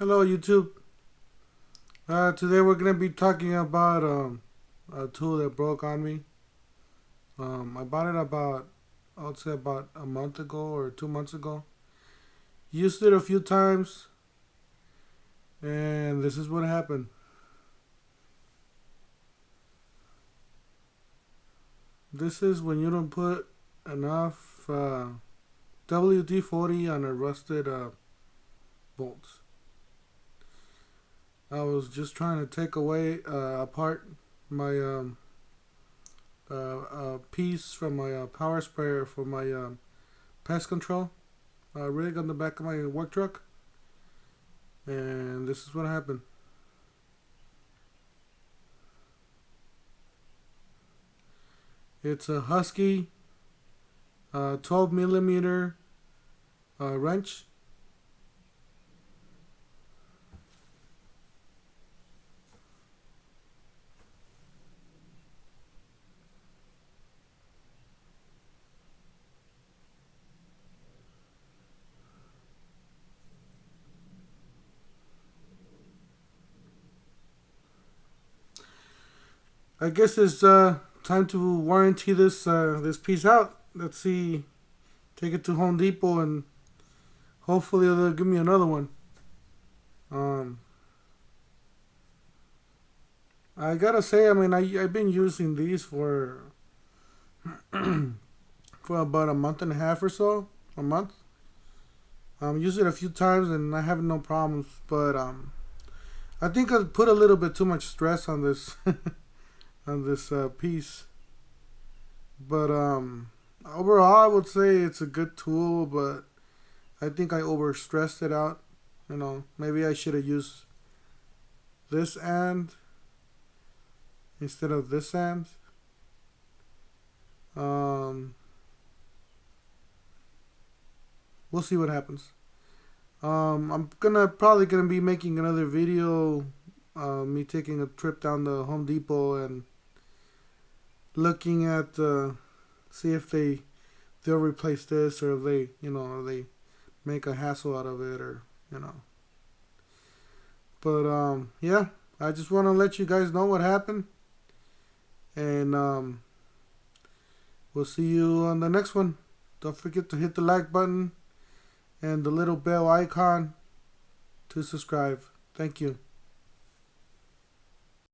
Hello YouTube. Today we're gonna be talking about a tool that broke on me. I bought it I would say about a month ago or 2 months ago. Used it a few times, and this is what happened. This is when you don't put enough WD-40 on a rusted bolts. I was just trying to take away apart my piece from my power sprayer for my pest control rig on the back of my work truck, and this is what happened. It's a Husky 12 millimeter wrench. I guess it's time to warranty this piece out. Let's see, take it to Home Depot and hopefully they'll give me another one. Um, I gotta say, I mean, I've been using these for for about a month and a half or so, a month. Used it a few times and I have no problems, but I think I put a little bit too much stress on this on this piece. But overall, I would say it's a good tool, but I think I overstressed it out. Maybe I should have used this end instead of this end. Um, we'll see what happens. I'm probably gonna be making another video, me taking a trip down to Home Depot and looking at see if they'll replace this, or if they make a hassle out of it, or. But yeah, I just want to let you guys know what happened, and we'll see you on the next one. Don't forget to hit the like button and the little bell icon to subscribe. Thank you.